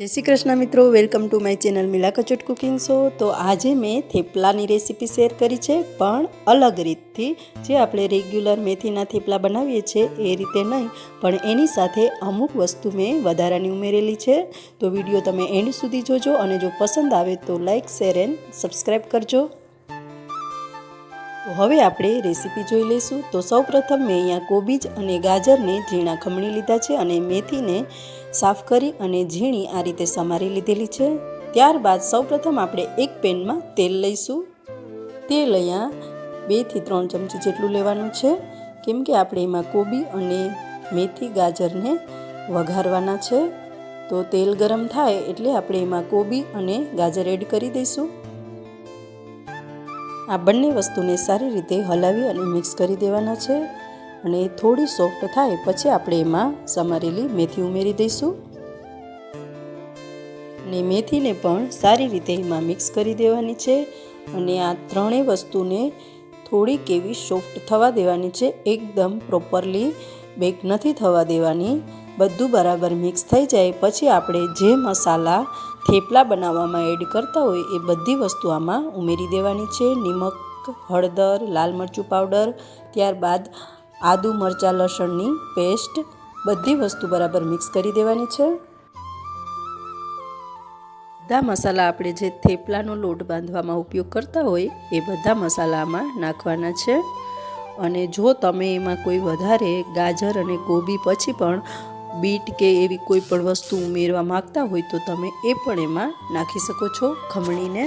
જય શ્રી કૃષ્ણ મિત્રો, welcome to my channel મિલા કચોટ કુકિંગ શો. તો આજે મેં થેપલાની રેસીપી શેર કરી છે, પણ અલગ રીતથી. જે આપણે રેગ્યુલર મેથીના થેપલા બનાવીએ છીએ એ રીતે નહીં, પણ એની સાથે અમુક વસ્તુ મેં વધારાની ઉમેરેલી છે. તો વિડીયો તમે એન્ડ સુધી જોજો અને જો પસંદ આવે તો લાઇક, શેર એન્ડ સબસ્ક્રાઈબ કરજો. તો હવે આપણે રેસીપી જોઈ લઈશું. તો સૌપ્રથમ મેં અહીંયા કોબીજ અને ગાજરને ઝીણા ખમણી લીધા છે અને મેથીને સાફ કરી અને ઝીણી આ રીતે સમારી લીધેલી છે. ત્યારબાદ સૌપ્રથમ આપણે એક પેનમાં તેલ લઈશું. તેલ અહીંયા 2 થી 3 ચમચી જેટલું લેવાનું છે, કેમ કે આપણે એમાં કોબી અને મેથી ગાજરને વઘારવાના છે. તો તેલ ગરમ થાય એટલે આપણે એમાં કોબી અને ગાજર એડ કરી દઈશું. આ બંને વસ્તુને સારી રીતે હલાવી અને મિક્સ કરી દેવાના છે અને થોડી સોફ્ટ થાય પછી આપણે એમાં સમારેલી મેથી ઉમેરી દઈશું અને મેથીને પણ સારી રીતે એમાં મિક્સ કરી દેવાની છે. અને આ ત્રણેય વસ્તુને થોડીક એવી સોફ્ટ થવા દેવાની છે, એકદમ પ્રોપરલી બેક નથી થવા દેવાની. બધું બરાબર મિક્સ થઈ જાય પછી આપણે જે મસાલા થેપલા બનાવવામાં એડ કરતા હોય એ બધી વસ્તુ આમાં ઉમેરી દેવાની છે. નિમક, હળદર, લાલ મરચું પાવડર, ત્યારબાદ આદુ મરચાં લસણની પેસ્ટ, બધી વસ્તુ બરાબર મિક્સ કરી દેવાની છે. બધા મસાલા આપણે જે થેપલાનો લોટ બાંધવામાં ઉપયોગ કરતા હોય એ બધા મસાલામાં નાખવાના છે. અને જો તમે એમાં કોઈ વધારે ગાજર અને કોબી પછી પણ બીટ કે એવી કોઈ પણ વસ્તુ ઉમેરવા માંગતા હોય તો તમે એ પણ એમાં નાખી શકો છો ખમણીને.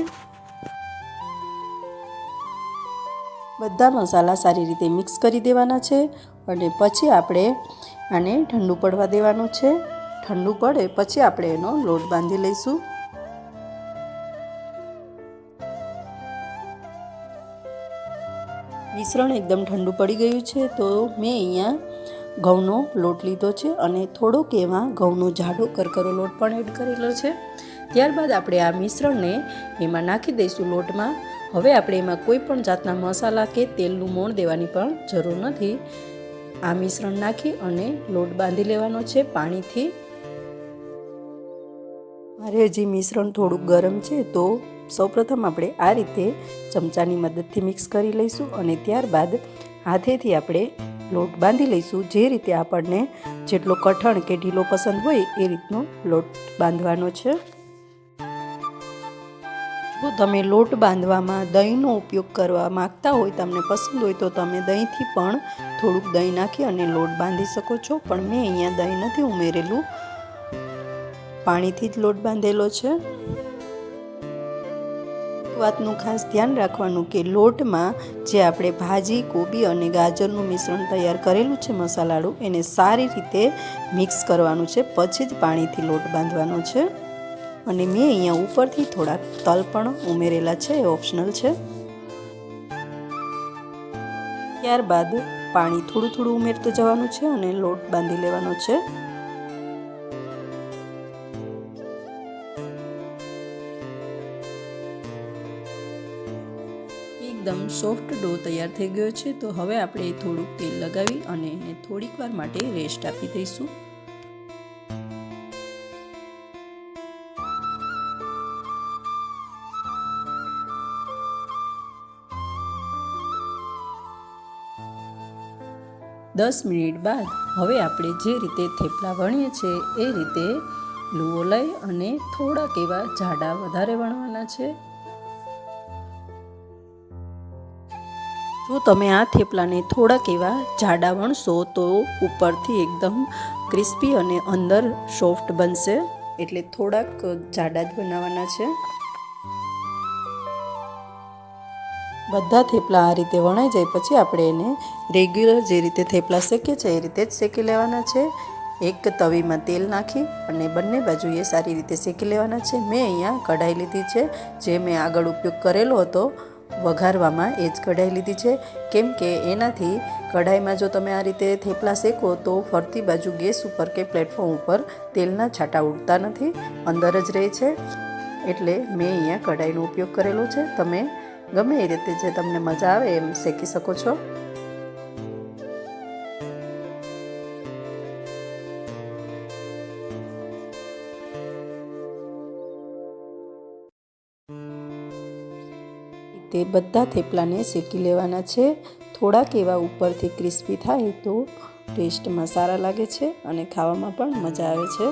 બધા મસાલા સારી રીતે મિક્સ કરી દેવાના છે અને પછી આપણે આને ઠંડુ પડવા દેવાનું છે. ઠંડુ પડે પછી આપણે એનો લોટ બાંધી લઈશું. મિશ્રણ એકદમ ઠંડુ પડી ગયું છે. તો મેં અહીંયા ઘઉંનો લોટ લીધો છે અને થોડોક એમાં ઘઉંનો જાડો કરકરો લોટ પણ એડ કરેલો છે. ત્યારબાદ આપણે આ મિશ્રણને એમાં નાખી દઈશું લોટમાં. હવે આપણે એમાં કોઈ પણ જાતના મસાલા કે તેલનું મોણ દેવાની પણ જરૂર નથી. આ મિશ્રણ નાખી અને લોટ બાંધી લેવાનો છે પાણીથી. મારે હજી મિશ્રણ થોડુંક ગરમ છે, તો સૌપ્રથમ આપણે આ રીતે ચમચાની મદદથી મિક્સ કરી લઈશું અને ત્યારબાદ હાથેથી આપણે લોટ બાંધી લઈશું. જે રીતે આપણને જેટલો કઠણ કે ઢીલો પસંદ હોય એ રીતનો લોટ બાંધવાનો છે. જો તમે લોટ બાંધવામાં દહીંનો ઉપયોગ કરવા માગતા હોય, તમને પસંદ હોય તો તમે દહીંથી પણ થોડુંક દહીં નાખી અને લોટ બાંધી શકો છો, પણ મેં અહીંયા દહીં નથી ઉમેરેલું, પાણીથી જ લોટ બાંધેલો છે. વાતનું ખાસ ધ્યાન રાખવાનું કે લોટમાં જે આપણે ભાજી, કોબી અને ગાજરનું મિશ્રણ તૈયાર કરેલું છે મસાલાળું, એને સારી રીતે મિક્સ કરવાનું છે, પછી જ પાણીથી લોટ બાંધવાનો છે. અને મેં અહીંયા ઉપરથી થોડાક તલ પણ ઉમેરેલા છે, એ ઓપ્શનલ છે. ત્યારબાદ પાણી થોડું થોડું ઉમેરતું જવાનું છે અને લોટ બાંધી લેવાનો છે. એકદમ સોફ્ટ ડો તૈયાર થઈ ગયો છે. તો હવે આપણે થોડુંક તેલ લગાવી અને એને થોડીક વાર માટે રેસ્ટ આપી દઈશું. દસ મિનિટ બાદ હવે આપણે જે રીતે થેપલા વણીએ છીએ એ રીતે લુઓ લઈ અને થોડાક એવા જાડા વધારે વણવાના છે. જો તમે આ થેપલાને થોડાક એવા જાડા વણશો તો ઉપરથી એકદમ ક્રિસ્પી અને અંદર સોફ્ટ બનશે, એટલે થોડાક જાડા જ બનાવવાના છે. બધા થેપલા આ રીતે વણાઈ જાય પછી આપણે એને રેગ્યુલર જે રીતે થેપલા શેકીએ છીએ એ રીતે જ શેકી લેવાના છે. એક તવીમાં તેલ નાખી અને બંને બાજુએ સારી રીતે શેકી લેવાના છે. મેં અહીંયા કઢાઈ લીધી છે, જે મેં આગળ ઉપયોગ કરેલો હતો વઘારવામાં, એ જ કઢાઈ લીધી છે. કેમ કે એનાથી કઢાઈમાં જો તમે આ રીતે થેપલા શેકો તો ફરતી બાજુ ગેસ ઉપર કે પ્લેટફોર્મ ઉપર તેલના છાંટા ઉડતા નથી, અંદર જ રહે છે. એટલે મેં અહીંયા કઢાઈનો ઉપયોગ કરેલો છે. તમે ગમે એ રીતે જે તમને મજા આવે એમ શેકી શકો છો. રીતે બધા થેપલાને શેકી લેવાના છે. થોડાક એવા ઉપરથી ક્રિસ્પી થાય તો ટેસ્ટમાં સારા લાગે છે અને ખાવામાં પણ મજા આવે છે.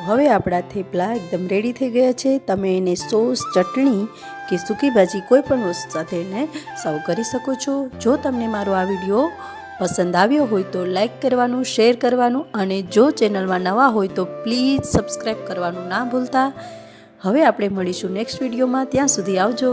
હવે આપણા થેપલા એકદમ રેડી થઈ ગયા છે. તમે એને સોસ, ચટણી કે સૂકી ભાજી કોઈ પણ વસ્તુ સાથે એને સર્વ કરી શકો છો. જો તમને મારો આ વિડીયો પસંદ આવ્યો હોય તો લાઈક કરવાનું, શેર કરવાનું અને જો ચેનલમાં નવા હોય તો પ્લીઝ સબસ્ક્રાઈબ કરવાનું ના ભૂલતા. હવે આપણે મળીશું નેક્સ્ટ વિડીયોમાં. ત્યાં સુધી આવજો.